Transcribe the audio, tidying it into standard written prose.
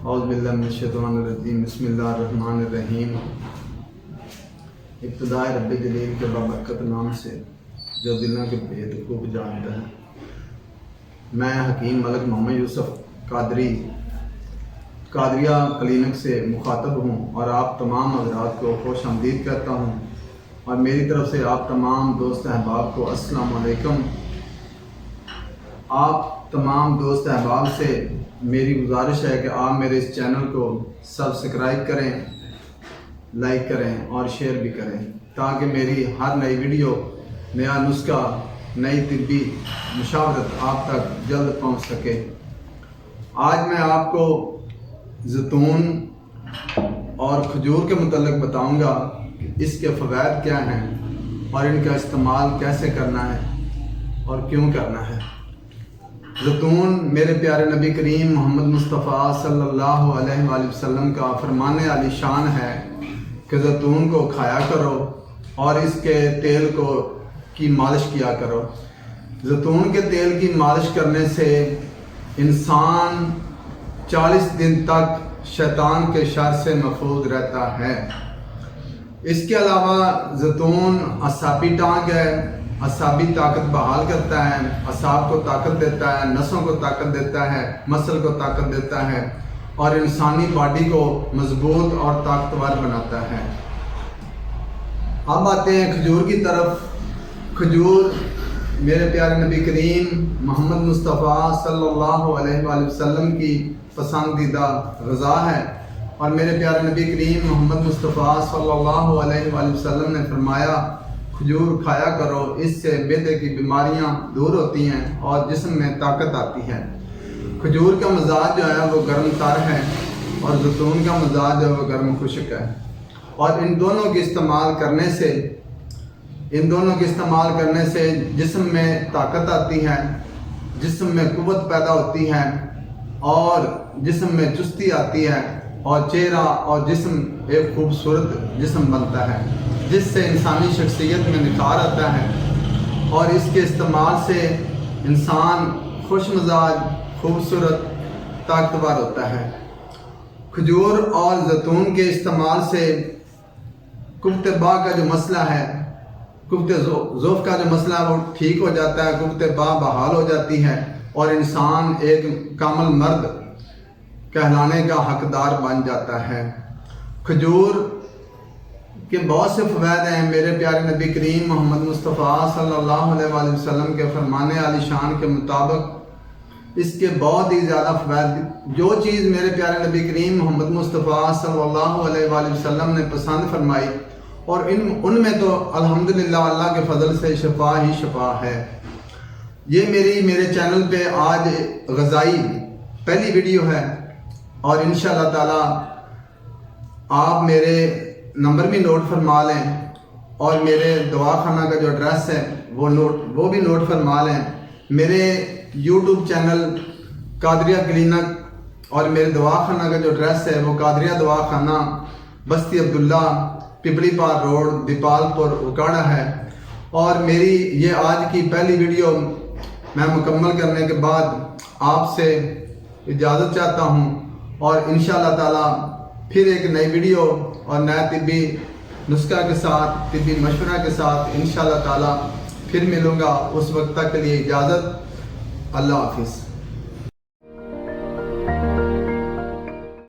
اعوذ باللہ من الشیطان الرجیم، بسم اللہ الرحمن الرحیم۔ ابتدائے رب جلیل کے بابرکت نام سے جو دلوں کے بھید خوب جانتا ہے۔ میں حکیم ملک محمد یوسف قادریہ کلینک سے مخاطب ہوں اور آپ تمام حضرات کو خوش آمدید کہتا ہوں، اور میری طرف سے آپ تمام دوست احباب کو السلام علیکم۔ آپ تمام دوست احباب سے میری گزارش ہے کہ آپ میرے اس چینل کو سبسکرائب کریں، لائک کریں اور شیئر بھی کریں، تاکہ میری ہر نئی ویڈیو، نیا نسخہ، نئی طبی مشاورت آپ تک جلد پہنچ سکے۔ آج میں آپ کو زیتون اور کھجور کے متعلق بتاؤں گا کہ اس کے فوائد کیا ہیں اور ان کا استعمال کیسے کرنا ہے اور کیوں کرنا ہے۔ زیتون میرے پیارے نبی کریم محمد مصطفیٰ صلی اللہ علیہ وآلہ وسلم کا فرمان عالی شان ہے کہ زیتون کو کھایا کرو اور اس کے تیل کی مالش کیا کرو۔ زیتون کے تیل کی مالش کرنے سے انسان 40 دن تک شیطان کے شر سے محفوظ رہتا ہے۔ اس کے علاوہ زیتون اعصابی ٹانک ہے، اعصابی طاقت بحال کرتا ہے، اعصاب کو طاقت دیتا ہے، نسوں کو طاقت دیتا ہے، مسل کو طاقت دیتا ہے اور انسانی باڈی کو مضبوط اور طاقتور بناتا ہے۔ اب آتے ہیں کھجور کی طرف۔ کھجور میرے پیارے نبی کریم محمد مصطفیٰ صلی اللہ علیہ وآلہ وسلم کی پسندیدہ غذا ہے، اور میرے پیارے نبی کریم محمد مصطفیٰ صلی اللہ علیہ وآلہ وسلم نے فرمایا کھجور کھایا کرو، اس سے معدے کی بیماریاں دور ہوتی ہیں اور جسم میں طاقت آتی ہے۔ کھجور کا مزاج جو ہے وہ گرم تر ہے اور زیتون کا مزاج جو ہے وہ گرم خشک ہے، اور ان دونوں کے استعمال کرنے سے جسم میں طاقت آتی ہے، جسم میں قوت پیدا ہوتی ہے اور جسم میں چستی آتی ہے، اور چہرہ اور جسم ایک خوبصورت جسم بنتا ہے، جس سے انسانی شخصیت میں نکھار آتا ہے، اور اس کے استعمال سے انسان خوش مزاج، خوبصورت، طاقتور ہوتا ہے۔ کھجور اور زیتون کے استعمال سے قوت باء کا جو مسئلہ ہے، قوت ضعف کا جو مسئلہ ہے وہ ٹھیک ہو جاتا ہے، قوت باء بحال ہو جاتی ہے اور انسان ایک کامل مرد کہلانے کا حقدار بن جاتا ہے۔ کھجور کے بہت سے فوائد ہیں۔ میرے پیارے نبی کریم محمد مصطفیٰ صلی اللہ علیہ وآلہ وسلم کے فرمان عالی شان کے مطابق اس کے بہت ہی زیادہ فوائد، جو چیز میرے پیارے نبی کریم محمد مصطفیٰ صلی اللہ علیہ وآلہ وسلم نے پسند فرمائی، اور ان میں تو الحمدللہ اللہ کے فضل سے شفا ہی شفا ہے۔ یہ میرے چینل پہ آج غذائی پہلی ویڈیو ہے، اور انشاءاللہ تعالی آپ میرے نمبر بھی نوٹ فرما لیں، اور میرے دواخانہ کا جو ایڈریس ہے وہ بھی نوٹ فرما لیں۔ میرے یوٹیوب چینل قادریہ کلینک اور میرے دواخانہ کا جو ایڈریس ہے وہ قادریہ دواخانہ، بستی عبداللہ، پپلی پار روڈ، دیپال پور، اکاڑا ہے۔ اور میری یہ آج کی پہلی ویڈیو میں مکمل کرنے کے بعد آپ سے اجازت چاہتا ہوں، اور انشاءاللہ تعالی پھر ایک نئی ویڈیو اور نیا طبی نسخہ کے ساتھ، طبی مشورہ کے ساتھ انشاءاللہ تعالی پھر ملوں گا۔ اس وقت تک کے لیے اجازت، اللہ حافظ۔